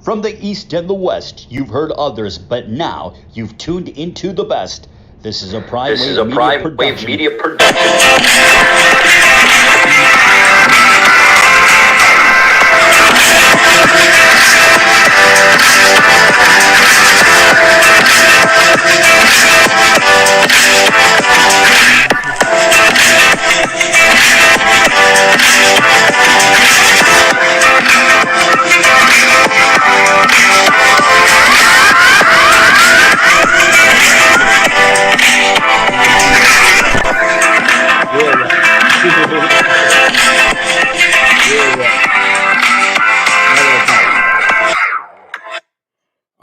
From the East and the West, you've heard others, but now you've tuned into the best. This is a Prime Wave Media production.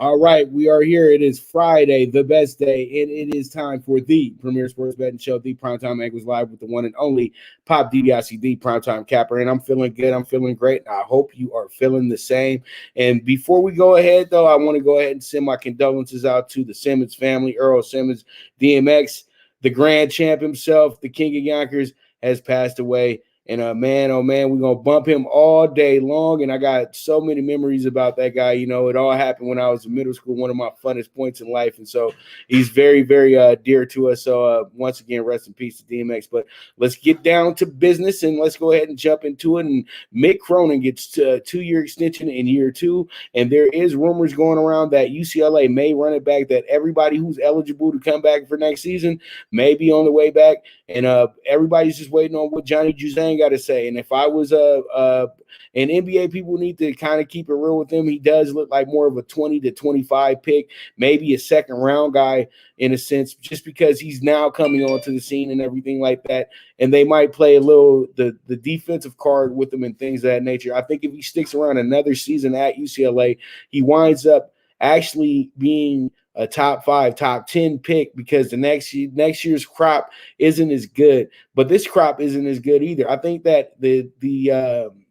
All right, we are here. It is Friday, the best day, and it is time for the premier sports betting show, the Primetime Anchors Live with the one and only Pop DBacks, the Primetime Capper. And I'm feeling good. I'm feeling great. I hope you are feeling the same. And before we go ahead, though, I want to go ahead and send my condolences out to the Simmons family. Earl Simmons, DMX, the grand champ himself, the king of Yonkers, has passed away. And man, oh man, we're going to bump him all day long. And I got so many memories about that guy. You know, it all happened when I was in middle school, one of my funnest points in life. And so he's very, very dear to us. So once again, rest in peace to DMX. But let's get down to business and let's go ahead and jump into it. And Mick Cronin gets a 2-year extension in year 2. And there is rumors going around that UCLA may run it back, that everybody who's eligible to come back for next season may be on the way back. And everybody's just waiting on what Johnny Juzang got to say. And if I was an NBA, people need to kind of keep it real with him. He does look like more of a 20 to 25 pick, maybe a second round guy in a sense, just because he's now coming onto the scene and everything like that. And they might play a little the defensive card with him and things of that nature. I think if he sticks around another season at UCLA, he winds up actually being a top 5, top 10 pick, because the next year's crop isn't as good, but this crop isn't as good either. I think that the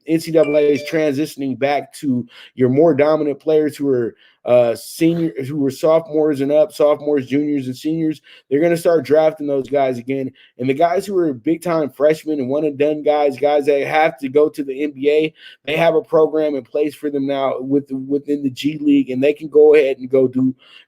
NCAA is transitioning back to your more dominant players who are seniors, who were sophomores and up, sophomores, juniors, and seniors. They're going to start drafting those guys again. And the guys who are big-time freshmen and one-and-done guys that have to go to the NBA, they have a program in place for them now within the G League, and they can go ahead and go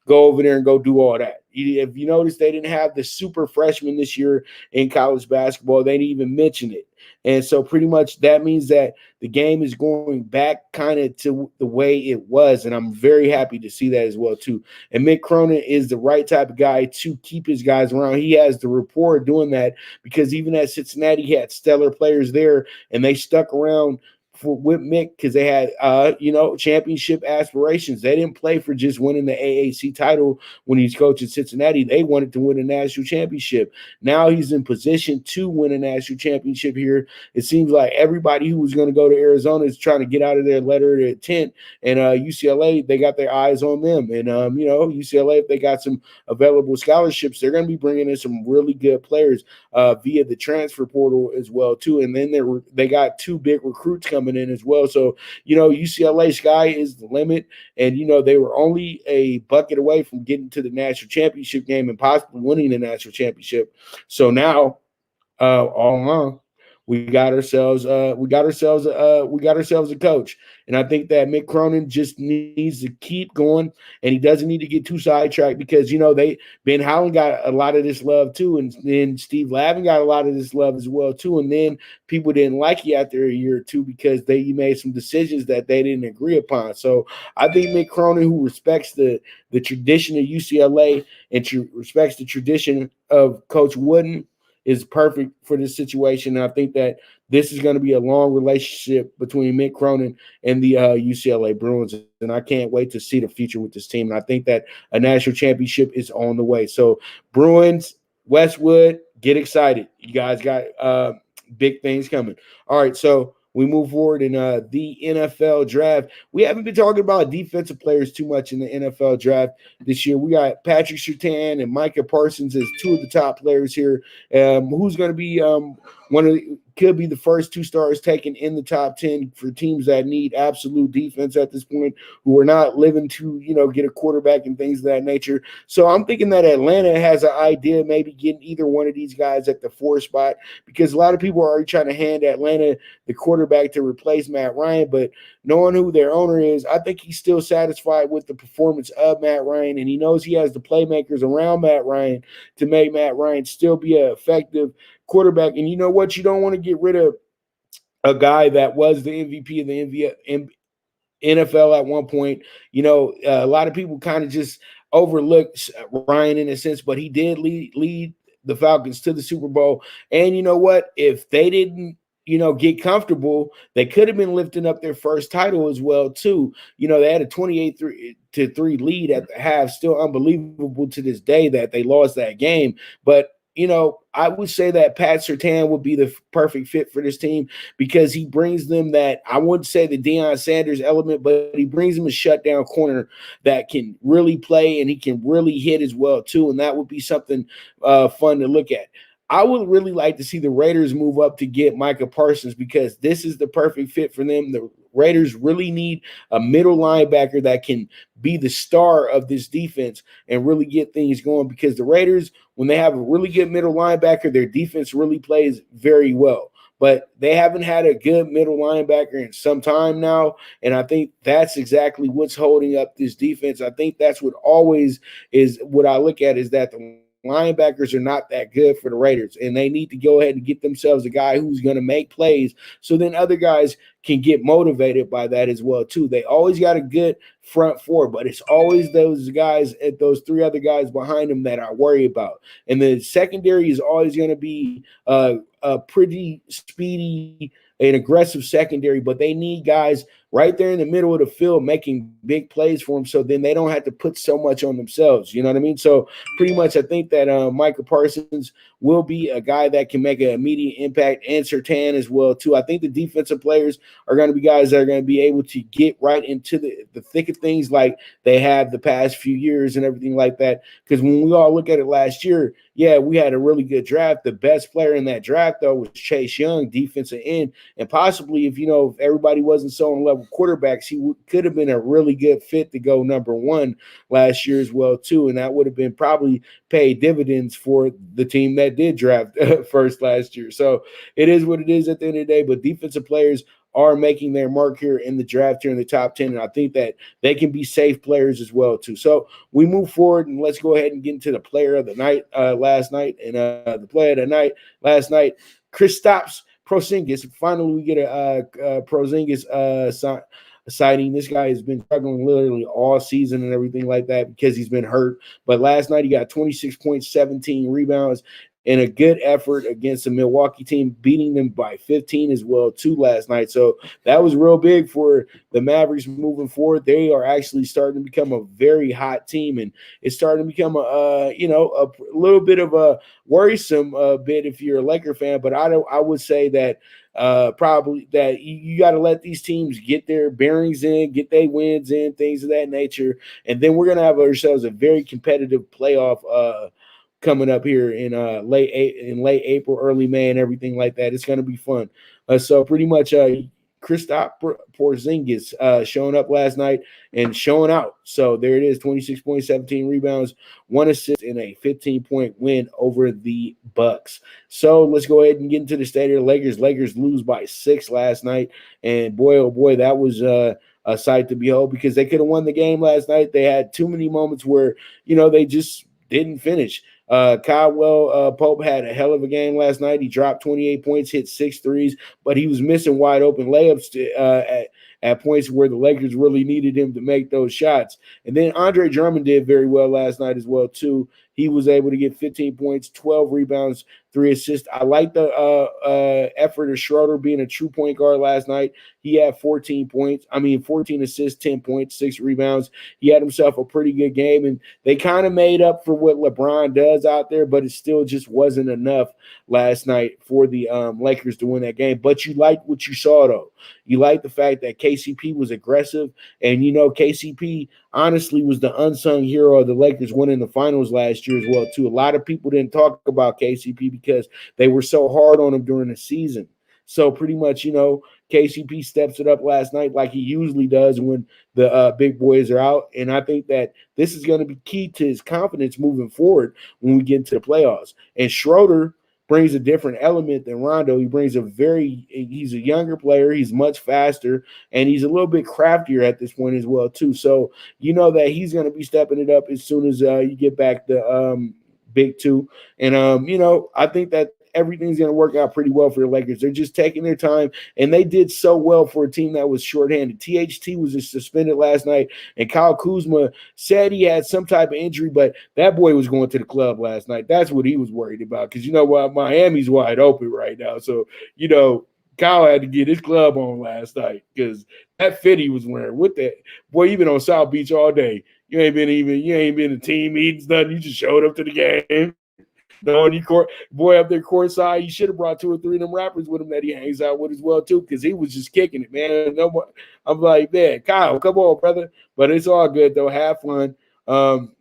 over there and go do all that. If you notice, they didn't have the super freshmen this year in college basketball. They didn't even mention it. And so pretty much that means that the game is going back kind of to the way it was. And I'm very happy to see that as well, too. And Mick Cronin is the right type of guy to keep his guys around. He has the rapport doing that, because even at Cincinnati, he had stellar players there, and they stuck around with Mick because they had, championship aspirations. They didn't play for just winning the AAC title when he's coaching Cincinnati. They wanted to win a national championship. Now he's in position to win a national championship here. It seems like everybody who was going to go to Arizona is trying to get out of their letter of intent, and UCLA, they got their eyes on them. And, UCLA, if they got some available scholarships, they're going to be bringing in some really good players via the transfer portal as well, too. And then they got 2 big recruits coming in as well. So, UCLA sky is the limit. And, they were only a bucket away from getting to the national championship game and possibly winning the national championship. So now, all along, we got ourselves a coach. And I think that Mick Cronin just needs to keep going, and he doesn't need to get too sidetracked, because, Ben Howland got a lot of this love too. And then Steve Lavin got a lot of this love as well too. And then people didn't like you after a year or two because he made some decisions that they didn't agree upon. So I think Mick Cronin, who respects the tradition of UCLA and respects the tradition of Coach Wooden, is perfect for this situation. And I think that this is going to be a long relationship between Mick Cronin and the UCLA Bruins. And I can't wait to see the future with this team. And I think that a national championship is on the way. So Bruins, Westwood, get excited. You guys got big things coming. All right, so we move forward in the NFL draft. We haven't been talking about defensive players too much in the NFL draft this year. We got Patrick Surtain and Micah Parsons as 2 of the top players here. Who's going to be could be the first 2 stars taken in the top 10 for teams that need absolute defense at this point, who are not living to, get a quarterback and things of that nature. So I'm thinking that Atlanta has an idea, maybe getting either one of these guys at the 4 spot, because a lot of people are already trying to hand Atlanta the quarterback to replace Matt Ryan. But knowing who their owner is, I think he's still satisfied with the performance of Matt Ryan, and he knows he has the playmakers around Matt Ryan to make Matt Ryan still be an effective quarterback. And you know what? You don't want to get rid of a guy that was the MVP of the NFL at one point. A lot of people kind of just overlooked Ryan in a sense, but he did lead the Falcons to the Super Bowl. And you know what? If they didn't, get comfortable, they could have been lifting up their first title as well, too. They had a 28-3 lead at the half. Still unbelievable to this day that they lost that game. But I would say that Pat Surtain would be the perfect fit for this team, because he brings them that, I wouldn't say the Deion Sanders element, but he brings them a shutdown corner that can really play, and he can really hit as well, too. And that would be something fun to look at. I would really like to see the Raiders move up to get Micah Parsons, because this is the perfect fit for them. The Raiders really need a middle linebacker that can be the star of this defense and really get things going, because the Raiders, when they have a really good middle linebacker, their defense really plays very well. But they haven't had a good middle linebacker in some time now, and I think that's exactly what's holding up this defense. I think that's what always is what I look at, is that the linebackers are not that good for the Raiders, and they need to go ahead and get themselves a guy who's going to make plays, so then other guys can get motivated by that as well, too. They always got a good front 4, but it's always those guys, those 3 other guys behind them, that I worry about. And the secondary is always going to be a pretty speedy and aggressive secondary, but they need guys right there in the middle of the field making big plays for them, so then they don't have to put so much on themselves. You know what I mean? So pretty much I think that Micah Parsons will be a guy that can make an immediate impact, and Surtain as well, too. I think the defensive players are going to be guys that are going to be able to get right into the thick of things like they have the past few years and everything like that. Because when we all look at it last year, yeah, we had a really good draft. The best player in that draft, though, was Chase Young, defensive end. And possibly, if everybody wasn't so in love with quarterbacks, he could have been a really good fit to go number 1 last year as well, too. And that would have been probably paid dividends for the team that did draft first last year. So it is what it is at the end of the day. But defensive players are making their mark here in the draft here in the top 10. And I think that they can be safe players as well, too. So we move forward, and let's go ahead and get into the player of the night last night. And the player of the night last night, Kristaps Porzingus. Finally, we get a Porzingus sighting. This guy has been struggling literally all season and everything like that because he's been hurt. But last night he got 26 points, 17 rebounds, and a good effort against the Milwaukee team, beating them by 15 as well, too, last night. So that was real big for the Mavericks moving forward. They are actually starting to become a very hot team, and it's starting to become a little bit of a worrisome bit if you're a Laker fan. But I would say that probably that you got to let these teams get their bearings in, get their wins in, things of that nature, and then we're gonna have ourselves a very competitive playoff coming up here in late April, early May, and everything like that. It's going to be fun. So pretty much Kristaps Porzingus showing up last night and showing out. So there it is, 26 points, 17 rebounds, 1 assist, and a 15-point win over the Bucks. So let's go ahead and get into the state of the Lakers. Lakers lose by 6 last night, and boy, oh boy, that was a sight to behold, because they could have won the game last night. They had too many moments where, they just didn't finish. Caldwell Pope had a hell of a game last night. He dropped 28 points, hit 6 threes, but he was missing wide open layups at points where the Lakers really needed him to make those shots. And then Andre Drummond did very well last night as well, too. He was able to get 15 points, 12 rebounds, 3 assists. I like the effort of Schroeder being a true point guard last night. He had 14 assists, 10 points, 6 rebounds. He had himself a pretty good game, and they kind of made up for what LeBron does out there, but it still just wasn't enough last night for the Lakers to win that game. But you liked what you saw, though. You liked the fact that KCP was aggressive, and KCP honestly was the unsung hero of the Lakers winning the finals last year as well, too. A lot of people didn't talk about KCP because they were so hard on him during the season. So pretty much, KCP steps it up last night like he usually does when the big boys are out. And I think that this is going to be key to his confidence moving forward when we get into the playoffs. And Schroeder brings a different element than Rondo. He's a younger player. He's much faster, and he's a little bit craftier at this point as well, too. So you know that he's going to be stepping it up as soon as you get back to Big Two. And, I think that everything's going to work out pretty well for the Lakers. They're just taking their time, and they did so well for a team that was shorthanded. THT was just suspended last night, and Kyle Kuzma said he had some type of injury, but that boy was going to the club last night. That's what he was worried about because, Miami's wide open right now. So, Kyle had to get his club on last night because that fit he was wearing. What that boy, you've been on South Beach all day. You ain't been to team meetings, nothing. You just showed up to the game. No, and boy up there courtside, he should have brought 2 or 3 of them rappers with him that he hangs out with as well, too, because he was just kicking it, man. I'm like, man, Kyle, come on, brother. But it's all good, though. Have fun.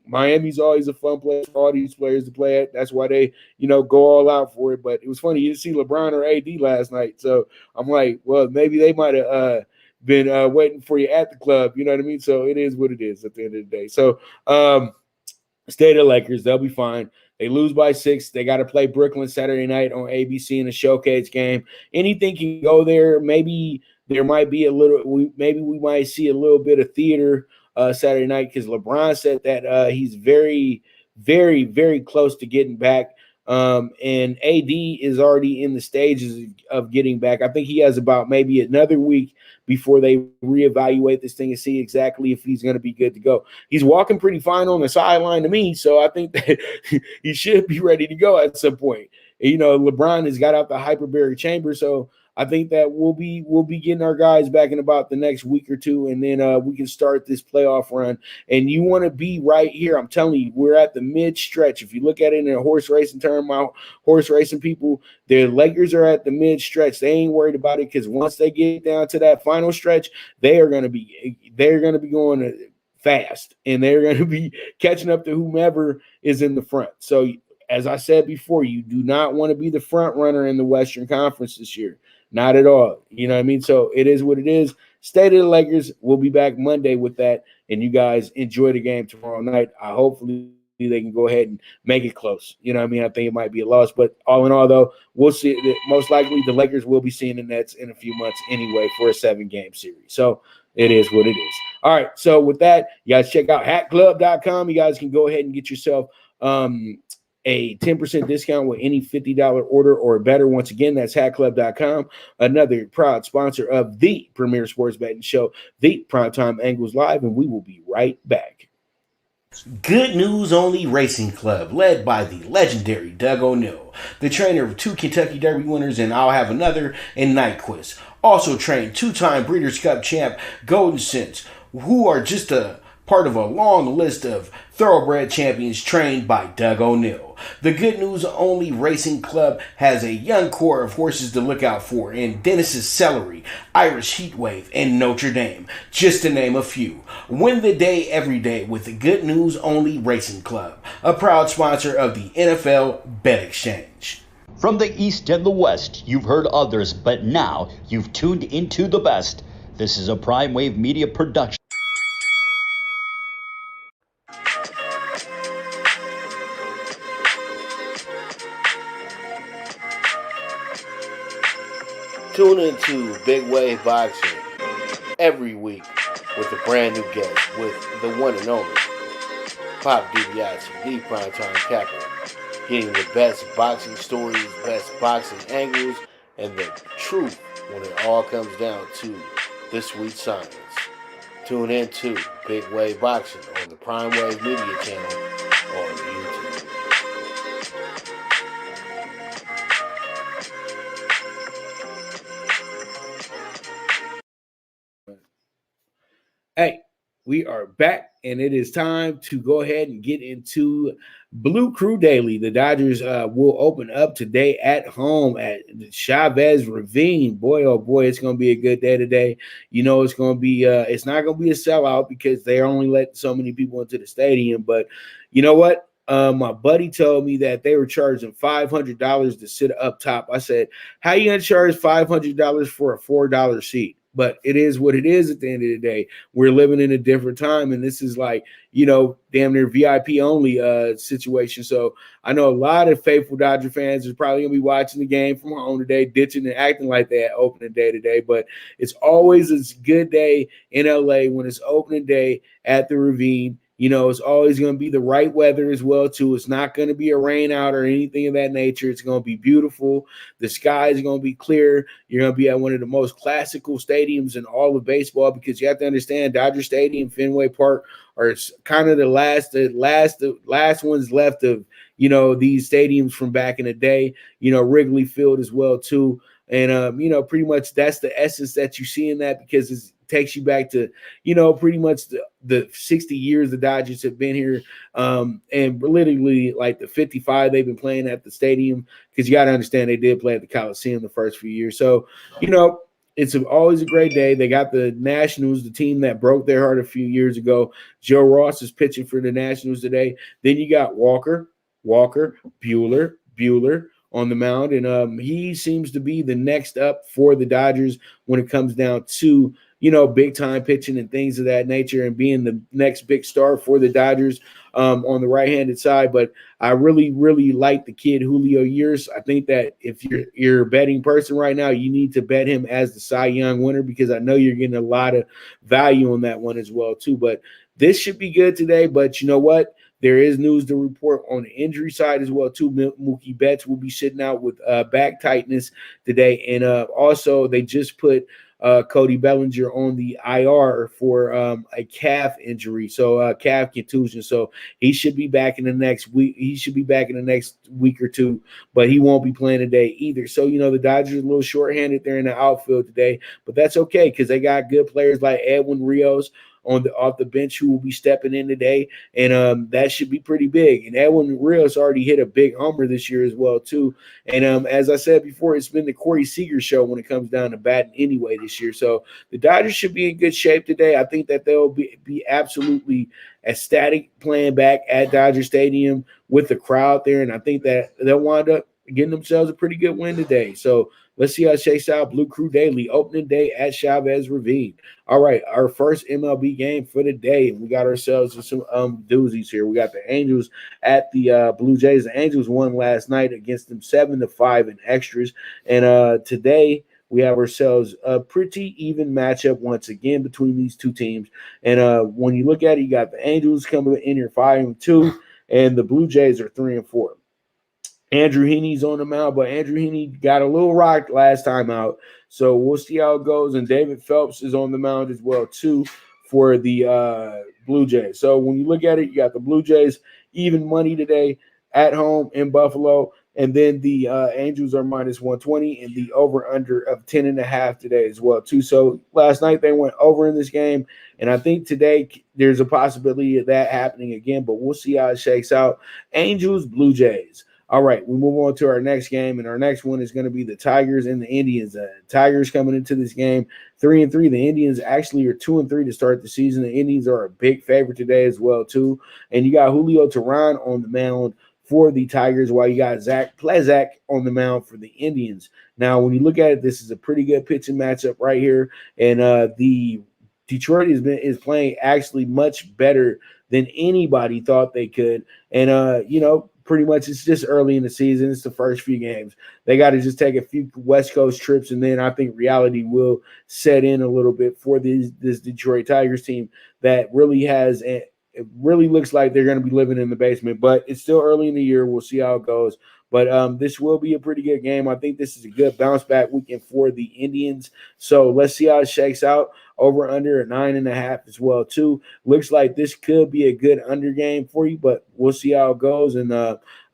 Miami's always a fun place for all these players to play at. That's why they, go all out for it. But it was funny. You didn't see LeBron or AD last night. So I'm like, well, maybe they might have been waiting for you at the club. You know what I mean? So it is what it is at the end of the day. So stay the Lakers. They'll be fine. They lose by 6. They got to play Brooklyn Saturday night on ABC in a showcase game. Anything can go there. Maybe there might be maybe we might see a little bit of theater Saturday night because LeBron said that he's very, very, very close to getting back. And AD is already in the stages of getting back. I think he has about maybe another week before they reevaluate this thing and see exactly if he's going to be good to go. He's walking pretty fine on the sideline to me, so I think that he should be ready to go at some point. LeBron has got out the hyperbaric chamber, so I think that we'll be getting our guys back in about the next week or two, and then we can start this playoff run. And you want to be right here. I'm telling you, we're at the mid-stretch. If you look at it in a horse racing term, my horse racing people, the Lakers are at the mid-stretch. They ain't worried about it because once they get down to that final stretch, they're going to be going fast, and they're going to be catching up to whomever is in the front. So, as I said before, you do not want to be the front runner in the Western Conference this year. Not at all. You know what I mean? So it is what it is. Stay to the Lakers. We'll be back Monday with that. And you guys enjoy the game tomorrow night. Hopefully they can go ahead and make it close. You know what I mean? I think it might be a loss. But all in all, though, we'll see. Most likely the Lakers will be seeing the Nets in a few months anyway for a 7-game series. So it is what it is. All right. So with that, you guys check out HatClub.com. You guys can go ahead and get yourself a 10% discount with any $50 order or better. Once again, that's HatClub.com, another proud sponsor of the premier sports betting show, the Primetime Angles Live, and we will be right back. Good News Only Racing Club, led by the legendary Doug O'Neill, the trainer of 2 Kentucky Derby winners, and I'll have another in Nyquist. Also trained 2-time Breeders' Cup champ Golden Sense, who are just a part of a long list of thoroughbred champions trained by Doug O'Neill. The Good News Only Racing Club has a young core of horses to look out for in Dennis's Celery, Irish Heatwave, and Notre Dame, just to name a few. Win the day every day with the Good News Only Racing Club, a proud sponsor of the NFL Bet Exchange. From the East and the West, you've heard others, but now you've tuned into the best. This is a Prime Wave Media production. Tune into Big Wave Boxing every week with a brand new guest with the one and only Pop DBacks, the Primetime Capper, getting the best boxing stories, best boxing angles, and the truth when it all comes down to the sweet science. Tune in to Big Wave Boxing on the Prime Wave Media channel on YouTube. Hey, we are back, and it is time to go ahead and get into Blue Crew Daily. The Dodgers will open up today at home at Chavez Ravine. Boy, oh boy, it's going to be a good day today. It's going to be it's not going to be a sellout because they only let so many people into the stadium. But you know what? My buddy told me that they were charging $500 to sit up top. I said, how you going to charge $500 for a $4 seat? But it is what it is at the end of the day. We're living in a different time, and this is like, damn near VIP only situation. So I know a lot of faithful Dodger fans are probably going to be watching the game from home today, ditching and acting like they had opening day today. But it's always a good day in LA when it's opening day at the Ravine. It's always going to be the right weather as well, too. It's not going to be a rain out or anything of that nature. It's going to be beautiful. The sky is going to be clear. You're going to be at one of the most classical stadiums in all of baseball, because you have to understand Dodger Stadium, Fenway Park are kind of the last ones left of, these stadiums from back in the day, Wrigley Field as well, too. And, pretty much that's the essence that you see in that, because it takes you back to, pretty much the 60 years the Dodgers have been here. And literally like the 55 they've been playing at the stadium, because you got to understand they did play at the Coliseum the first few years. So, it's always a great day. They got the Nationals, the team that broke their heart a few years ago. Joe Ross is pitching for the Nationals today. Then you got Walker, Buehler on the mound, and he seems to be the next up for the Dodgers when it comes down to big time pitching and things of that nature, and being the next big star for the Dodgers on the right-handed side. But I really, really like the kid Julio Urias. I think that if you're a betting person right now, you need to bet him as the Cy Young winner, because I know you're getting a lot of value on that one as well too. But this should be good today. But you know what? There is news to report on the injury side as well, too. Mookie Betts will be sitting out with back tightness today. And also they just put Cody Bellinger on the IR for a calf injury, so calf contusion. So he should be back in the next week. He should be back in the next week or two, but he won't be playing today either. So, the Dodgers are a little shorthanded there in the outfield today, but that's okay, because they got good players like Edwin Rios off the bench who will be stepping in today, and that should be pretty big. And Edwin Rios already hit a big homer this year as well too. And as I said before, it's been the Corey Seager show when it comes down to batting anyway this year. So the Dodgers should be in good shape today. I think that they'll be absolutely ecstatic playing back at Dodger Stadium with the crowd there, and I think that they'll wind up getting themselves a pretty good win today. So let's see how it shakes out. Blue Crew Daily, opening day at Chavez Ravine. All right, our first MLB game for the day. We got ourselves some doozies here. We got the Angels at the Blue Jays. The Angels won last night against them 7-5 in extras. And today we have ourselves a pretty even matchup once again between these two teams. And when you look at it, you got the Angels coming in here 5-2, and the Blue Jays are 3-4. Andrew Heaney's on the mound, but Andrew Heaney got a little rocked last time out, so we'll see how it goes. And David Phelps is on the mound as well, too, for the Blue Jays. So when you look at it, you got the Blue Jays even money today at home in Buffalo, and then the Angels are -120, and the over-under of 10.5 today as well, too. So last night they went over in this game, and I think today there's a possibility of that happening again, but we'll see how it shakes out. Angels, Blue Jays. All right, we move on to our next game, and our next one is going to be the Tigers and the Indians. Tigers coming into this game 3-3. The Indians actually are 2-3 to start the season. The Indians are a big favorite today as well, too. And you got Julio Teheran on the mound for the Tigers, while you got Zach Plesac on the mound for the Indians. Now, when you look at it, this is a pretty good pitching matchup right here, and the Detroit is playing actually much better than anybody thought they could. And pretty much it's just early in the season. It's the first few games. They got to just take a few West Coast trips, and then I think reality will set in a little bit for this Detroit Tigers team that really it really looks like they're going to be living in the basement. But it's still early in the year. We'll see how it goes. But this will be a pretty good game. I think this is a good bounce-back weekend for the Indians. So let's see how it shakes out. Over under at 9.5 as well, too. Looks like this could be a good under game for you, but we'll see how it goes. And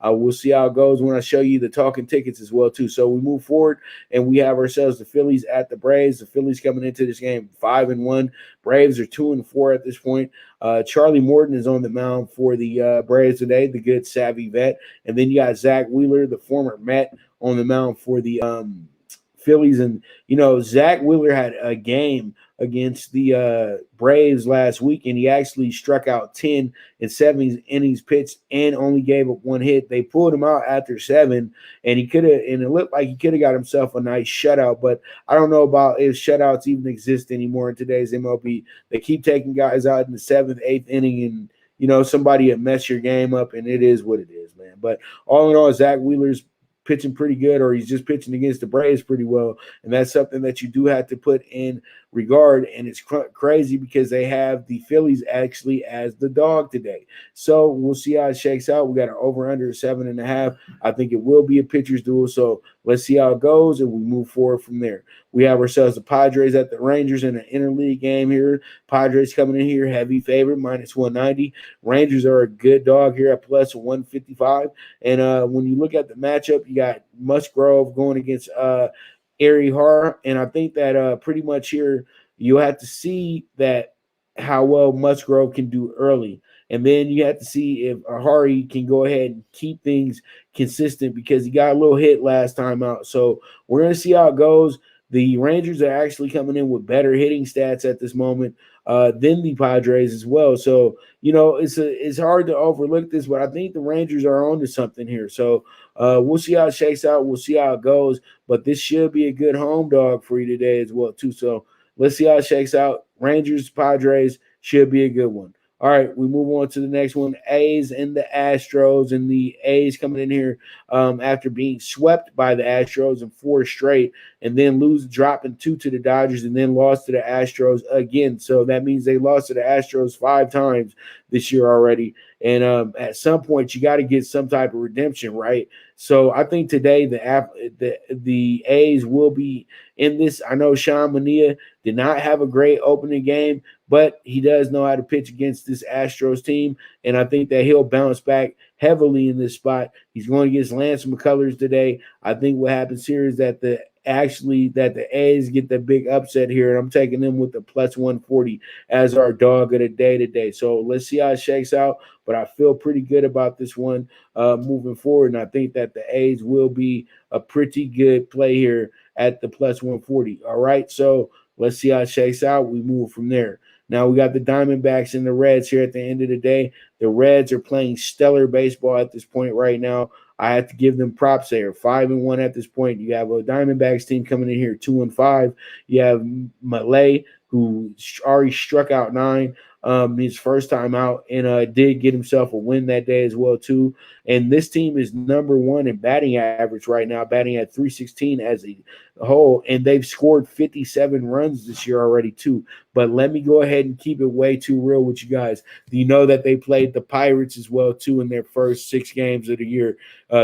we'll see how it goes when I show you the talking tickets as well, too. So we move forward, and we have ourselves the Phillies at the Braves. The Phillies coming into this game 5-1. Braves are 2-4 at this point. Charlie Morton is on the mound for the Braves today, the good savvy vet. And then you got Zach Wheeler, the former Met, on the mound for the Phillies. And, Zach Wheeler had a game against the Braves last week, and he actually struck out 10 in 7 innings pitched and only gave up 1 hit. They pulled him out after 7, and it looked like he could have got himself a nice shutout, but I don't know about if shutouts even exist anymore in today's MLB. They keep taking guys out in the 7th, 8th inning, and somebody will mess your game up, and it is what it is, man. But all in all, Zach Wheeler's pitching pretty good, or he's just pitching against the Braves pretty well, and that's something that you do have to put in regard. And it's crazy because they have the Phillies actually as the dog today, so we'll see how it shakes out. We got an over under 7.5. I think it will be a pitcher's duel, so let's see how it goes, and we move forward from there. We have ourselves the Padres at the Rangers in an interleague game here. Padres coming in here heavy favorite, -190. Rangers are a good dog here at +155. And when you look at the matchup, you got Musgrove going against Ari Har. And I think that pretty much here you have to see that how well Musgrove can do early. And then you have to see if Hari can go ahead and keep things consistent because he got a little hit last time out. So we're going to see how it goes. The Rangers are actually coming in with better hitting stats at this moment than the Padres as well. So, it's hard to overlook this, but I think the Rangers are on to something here. So we'll see how it shakes out. We'll see how it goes. But this should be a good home dog for you today as well, too. So let's see how it shakes out. Rangers, Padres should be a good one. All right, we move on to the next one. A's and the Astros, and the A's coming in here after being swept by the Astros in 4 straight, and then dropping 2 to the Dodgers, and then lost to the Astros again. So that means they lost to the Astros 5 times this year already. And at some point, you got to get some type of redemption, right? So I think today the A's will be in this. I know Sean Mania did not have a great opening game, but he does know how to pitch against this Astros team, and I think that he'll bounce back heavily in this spot. He's going against Lance McCullers today. I think what happens here is that the A's get the big upset here, and I'm taking them with the +140 as our dog of the day today. So let's see how it shakes out, but I feel pretty good about this one moving forward, and I think that the A's will be a pretty good play here at the +140. All right, so let's see how it shakes out. We move from there. Now we got the Diamondbacks and the Reds here at the end of the day. The Reds are playing stellar baseball at this point right now. I have to give them props there. 5-1 at this point. You have a Diamondbacks team coming in here 2-5. You have Malay, who already struck out 9 his first time out, and did get himself a win that day as well too. And this team is number 1 in batting average right now, batting at .316 as a whole, and they've scored 57 runs this year already too. But let me go ahead and keep it way too real with you guys. Do you know that they played the Pirates as well too in their first 6 games of the year?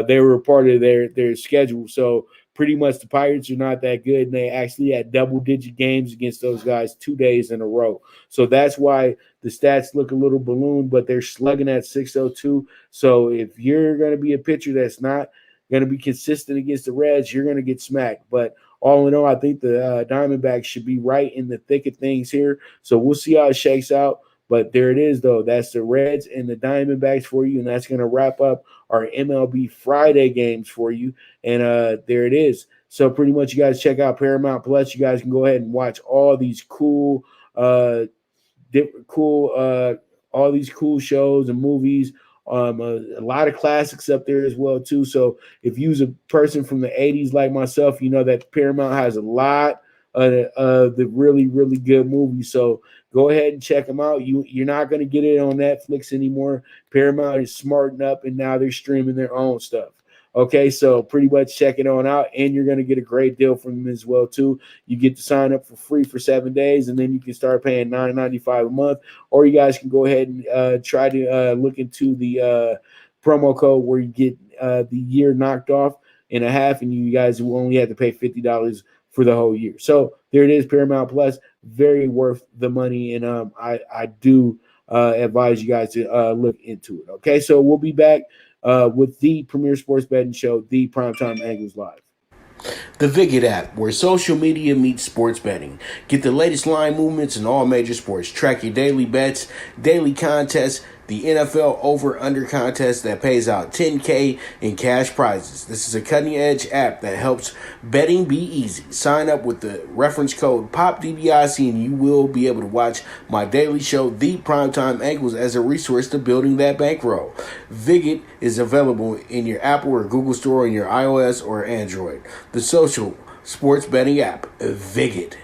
They were a part of their schedule, so pretty much the Pirates are not that good, and they actually had double-digit games against those guys 2 days in a row. So that's why the stats look a little ballooned, but they're slugging at .602. So if you're going to be a pitcher that's not going to be consistent against the Reds, you're going to get smacked. But all in all, I think the Diamondbacks should be right in the thick of things here. So we'll see how it shakes out. But there it is, though. That's the Reds and the Diamondbacks for you, and that's going to wrap up our MLB Friday games for you. And there it is. So pretty much you guys check out Paramount Plus. You guys can go ahead and watch all these cool all these cool shows and movies. A lot of classics up there as well too. So if you're a person from the 80s like myself, you know that Paramount has a lot of the really, really good movies. So go ahead and check them out. You're not going to get it on Netflix anymore. Paramount is smarting up, and now they're streaming their own stuff. Okay, so pretty much check it on out, and you're going to get a great deal from them as well too. You get to sign up for free for 7 days, and then you can start paying $9.95 a month. Or you guys can go ahead and try to look into the promo code where you get the year knocked off in a half, and you guys will only have to pay $50 for the whole year. So there it is, Paramount Plus, very worth the money, and I do advise you guys to look into it. Okay, so we'll be back with the premier sports betting show, the Primetime Angles Live. The Viget app, where social media meets sports betting. Get the latest line movements in all major sports. Track your daily bets, daily contests, the NFL over-under contest that pays out $10K in cash prizes. This is a cutting-edge app that helps betting be easy. Sign up with the reference code POPDBIC and you will be able to watch my daily show, The Primetime Angles, as a resource to building that bankroll. Viget is available in your Apple or Google Store on your iOS or Android. The social sports betting app, Viget.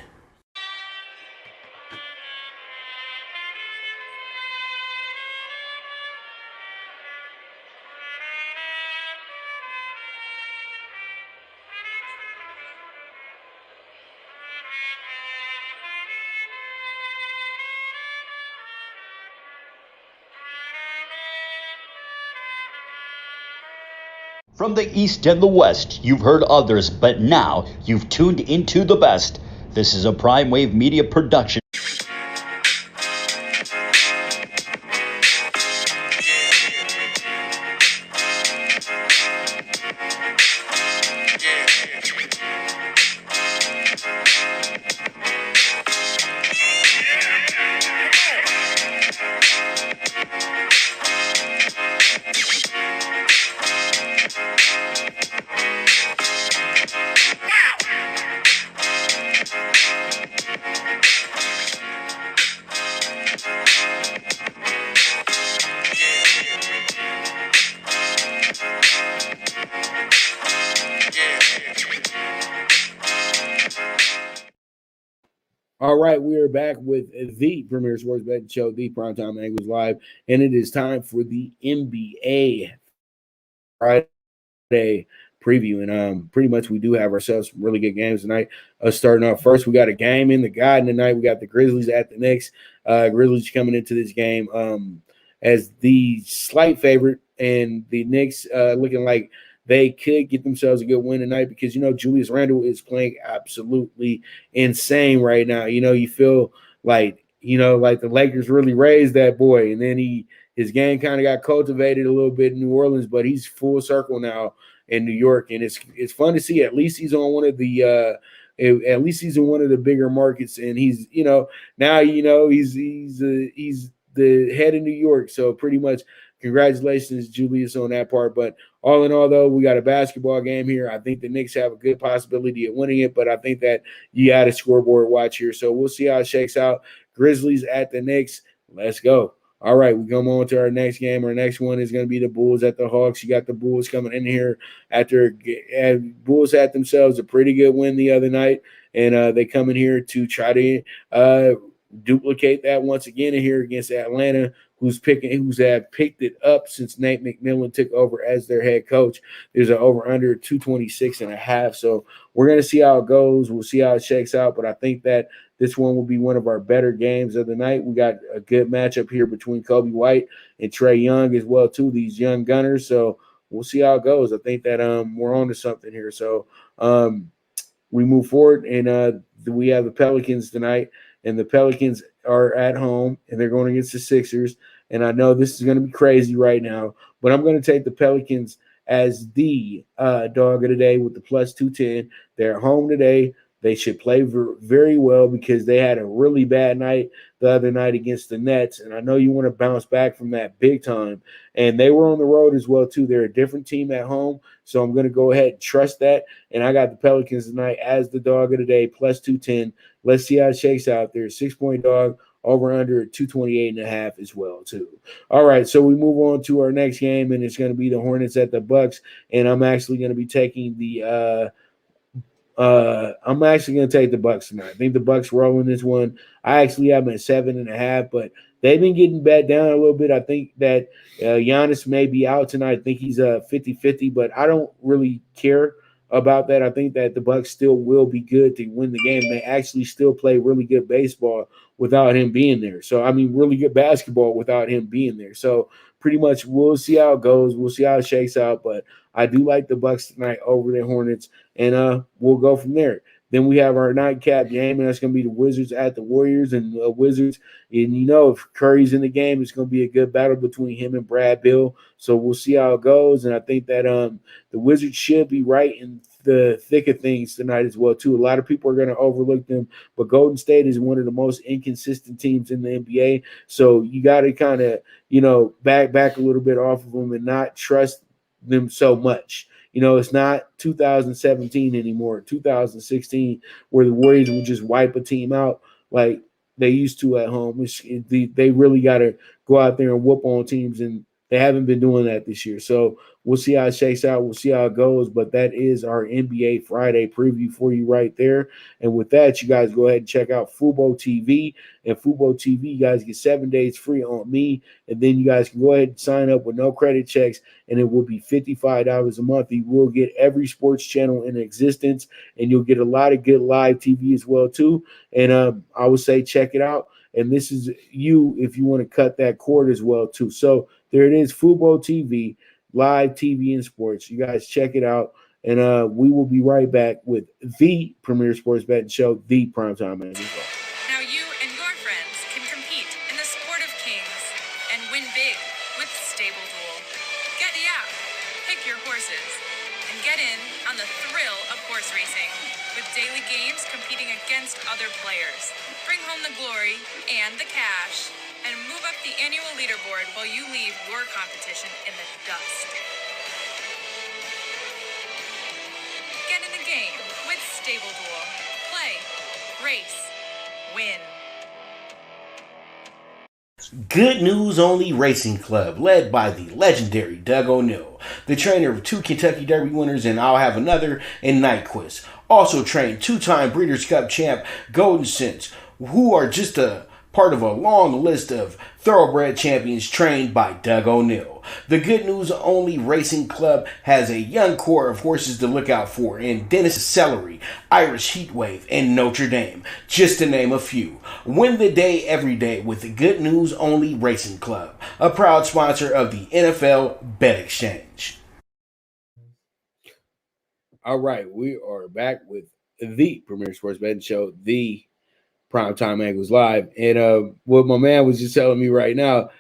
From the East and the West, you've heard others, but now you've tuned into the best. This is a Prime Wave Media production. All right, we are back with the premier sports betting show, The Primetime Angles Live, and it is time for the NBA Friday preview. And pretty much we do have ourselves some really good games tonight. Starting off first, we got a game in the Garden tonight. We got the Grizzlies at the Knicks. Grizzlies coming into this game as the slight favorite, and the Knicks looking like they could get themselves a good win tonight because, Julius Randle is playing absolutely insane right now. You feel like, like the Lakers really raised that boy, and then his game kind of got cultivated a little bit in New Orleans, but he's full circle now in New York, and it's fun to see. At least he's on one of the at least he's in one of the bigger markets, and he's now he's the head of New York, so pretty much congratulations, Julius, on that part. But all in all, though, we got a basketball game here. I think the Knicks have a good possibility of winning it, but I think that you got a scoreboard watch here. So we'll see how it shakes out. Grizzlies at the Knicks. Let's go. All right, we come on to our next game. Our next one is going to be the Bulls at the Hawks. You got the Bulls coming in here after Bulls had themselves a pretty good win the other night, and they come in here to try to duplicate that once again in here against Atlanta, who's picked it up since Nate McMillan took over as their head coach. There's an over-under 226.5. So we're going to see how it goes. We'll see how it shakes out. But I think that this one will be one of our better games of the night. We got a good matchup here between Kobe White and Trae Young as well, too, these young gunners. So we'll see how it goes. I think that we're on to something here. So we move forward, and we have the Pelicans tonight. And the Pelicans are at home, and they're going against the Sixers. And I know this is going to be crazy right now, but I'm going to take the Pelicans as the dog of the day with the plus 210. They're at home today. They should play very well because they had a really bad night the other night against the Nets. And I know you want to bounce back from that big time. And they were on the road as well, too. They're a different team at home. So I'm going to go ahead and trust that. And I got the Pelicans tonight as the dog of the day, plus 210. Let's see how it shakes out. They're a 6-point dog, over under 228.5 as well, too. All right, so we move on to our next game, and it's going to be the Hornets at the Bucks. And I'm actually going to be taking the Bucks tonight. I think the Bucks roll in this one. I actually have them at 7.5, but they've been getting bet down a little bit. I think that Giannis may be out tonight. I think he's 50-50, but I don't really care about that. I think that the Bucks still will be good to win the game. They actually still play really good baseball without him being there. So, really good basketball without him being there. So, pretty much we'll see how it goes. We'll see how it shakes out, but I do like the Bucks tonight over the Hornets, and we'll go from there. Then we have our nightcap game, and that's going to be the Wizards at the Warriors. And the Wizards, and if Curry's in the game, it's going to be a good battle between him and Brad Beal. So we'll see how it goes. And I think that the Wizards should be right in the thick of things tonight as well, too. A lot of people are going to overlook them, but Golden State is one of the most inconsistent teams in the NBA. So you got to kind of, back a little bit off of them and not trust them so much. It's not 2017 anymore, 2016, where the Warriors would just wipe a team out like they used to at home. They really got to go out there and whoop on teams, and they haven't been doing that this year. So we'll see how it shakes out. We'll see how it goes. But that is our NBA Friday preview for you right there. And with that, you guys go ahead and check out Fubo TV. And Fubo TV, you guys get 7 days free on me. And then you guys can go ahead and sign up with no credit checks, and it will be $55 a month. You will get every sports channel in existence, and you'll get a lot of good live TV as well, too. And I would say check it out. And this is you if you want to cut that cord as well, too. So there it is, Fubo TV, live TV and sports. You guys check it out. And we will be right back with the premier sports betting show, the Primetime Magazine. Now you and your friends can compete in the sport of kings and win big with Stable Duel. Get the app, pick your horses, and get in on the thrill of horse racing with daily games competing against other players. Bring home the glory and the cash, and move up the annual leaderboard while you leave your competition in the dust. Get in the game with Stable Duel. Play, race, win. Good News Only Racing Club, led by the legendary Doug O'Neill, the trainer of 2 Kentucky Derby winners, and I'll have another in Nyquist. Also trained 2-time Breeders' Cup champ Golden Sense, who are just a part of a long list of thoroughbred champions trained by Doug O'Neill. The Good News Only Racing Club has a young core of horses to look out for in Dennis Celery, Irish Heatwave, and Notre Dame, just to name a few. Win the day every day with the Good News Only Racing Club, a proud sponsor of the NFL Bet Exchange. All right, we are back with the premier sports betting show, the Primetime Angles Live. And what my man was just telling me right now,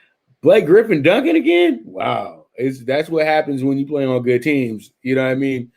Blake Griffin dunking again? Wow. That's what happens when you play on good teams. You know what I mean?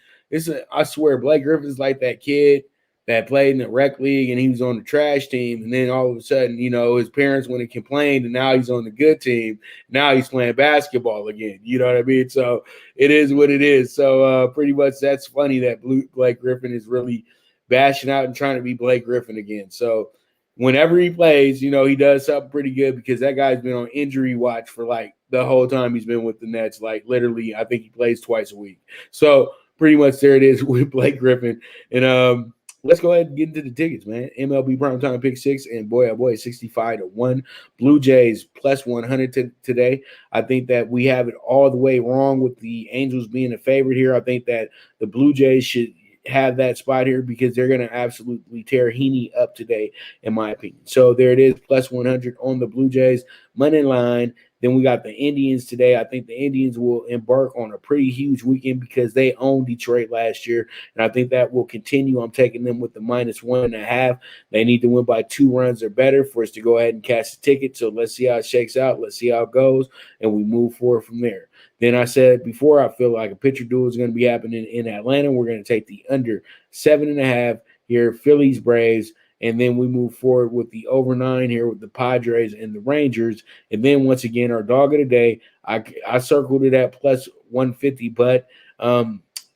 I swear, Blake Griffin's like that kid that played in the rec league and he was on the trash team. And then all of a sudden, his parents went and complained, and now he's on the good team. Now he's playing basketball again. You know what I mean? So it is what it is. So pretty much that's funny that Blake Griffin is really bashing out and trying to be Blake Griffin again. So whenever he plays, he does something pretty good, because that guy's been on injury watch for like the whole time he's been with the Nets. Like literally, I think he plays twice a week. So pretty much there it is with Blake Griffin. And let's go ahead and get into the tickets, man. MLB PrimeTime PK6, and boy, oh boy, 65-1. Blue Jays plus 100 today. I think that we have it all the way wrong with the Angels being a favorite here. I think that the Blue Jays should have that spot here, because they're going to absolutely tear Heaney up today, in my opinion. So there it is, plus 100 on the Blue Jays. Money line. Then we got the Indians today. I think the Indians will embark on a pretty huge weekend, because they owned Detroit last year, and I think that will continue. I'm taking them with the -1.5. They need to win by 2 runs or better for us to go ahead and cash the ticket. So let's see how it shakes out. Let's see how it goes, and we move forward from there. Then I said before, I feel like a pitcher duel is going to be happening in Atlanta. We're going to take the under 7.5 here, Phillies, Braves. And then we move forward with the over 9 here with the Padres and the Rangers. And then once again, our dog of the day, I circled it at plus 150, but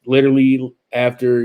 literally after,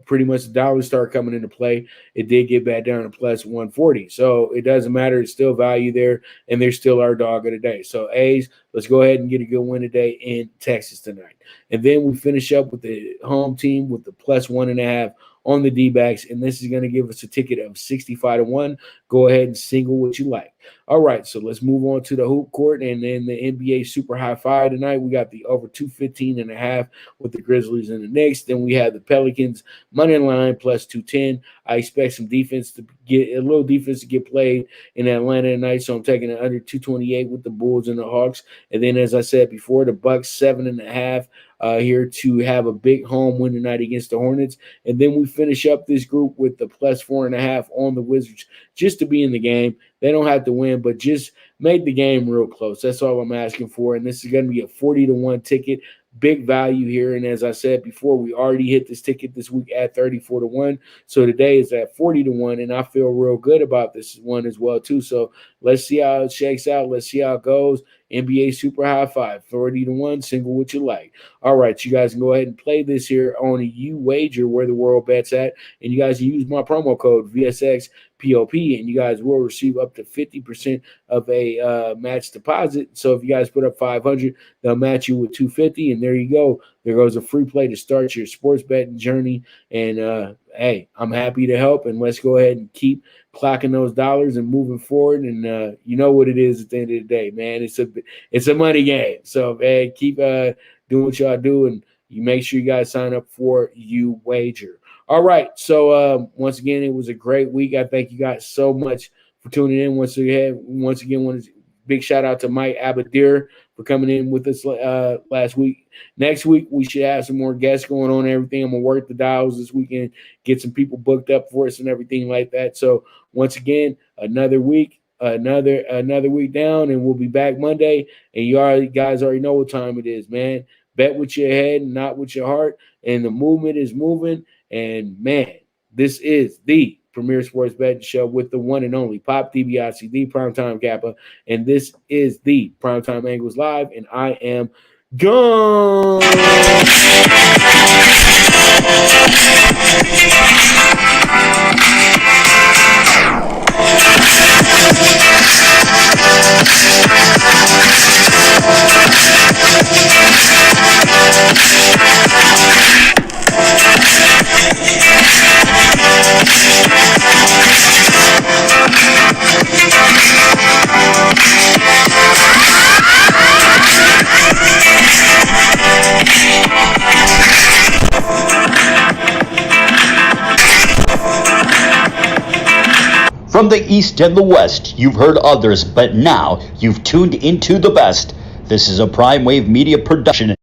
pretty much the dollars start coming into play, it did get back down to plus 140. So it doesn't matter. It's still value there, and they're still our dog of the day. So A's, let's go ahead and get a good win today in Texas tonight. And then we finish up with the home team with the plus 1.5 on the DBacks, and this is going to give us a ticket of 65-1. Go ahead and single what you like. All right, so let's move on to the hoop court, and then the NBA Super High Five tonight. We got the over 215.5 with the Grizzlies and the Knicks. Then we have the Pelicans money line plus 210. I expect some defense to get a little defense to get played in Atlanta tonight, so I'm taking it under 228 with the Bulls and the Hawks. And then, as I said before, the Bucks 7.5 here to have a big home win tonight against the Hornets. And then we finish up this group with the plus 4.5 on the Wizards, just to be in the game. They don't have to win, but just make the game real close. That's all I'm asking for. And this is going to be a 40-1 ticket. big value here. And as I said before, we already hit this ticket this week at 34-1. So today is at 40-1, and I feel real good about this one as well too. So let's see how it shakes out. Let's see how it goes. NBA Super High Five, 40-1, single what you like. All right, you guys can go ahead and play this here on a YouWager, where the world bets at, and you guys can use my promo code VSXPOP, and you guys will receive up to 50% of a match deposit. So if you guys put up 500, they'll match you with 250, and there you go. There goes a free play to start your sports betting journey. And hey, I'm happy to help, and let's go ahead and keep clocking those dollars and moving forward. And you know what it is at the end of the day, man. It's a money game. So man, keep doing what y'all do, and you make sure you guys sign up for YouWager. All right. So once again, it was a great week. I thank you guys so much for tuning in. Once again, big shout out to Mike Abadir for coming in with us last week. Next week, we should have some more guests going on and everything. I'm going to work the dials this weekend, get some people booked up for us and everything like that. So once again, another week, another week down, and we'll be back Monday. And you guys already know what time it is, man. Bet with your head and not with your heart. And the movement is moving. And man, this is the Premier Sports Betting Show with the one and only Pop DBacks, the Primetime Kappa, and this is the Primetime Angles Live, and I am gone. From the East and the West, you've heard others, but now you've tuned into the best. This is a Prime Wave Media production.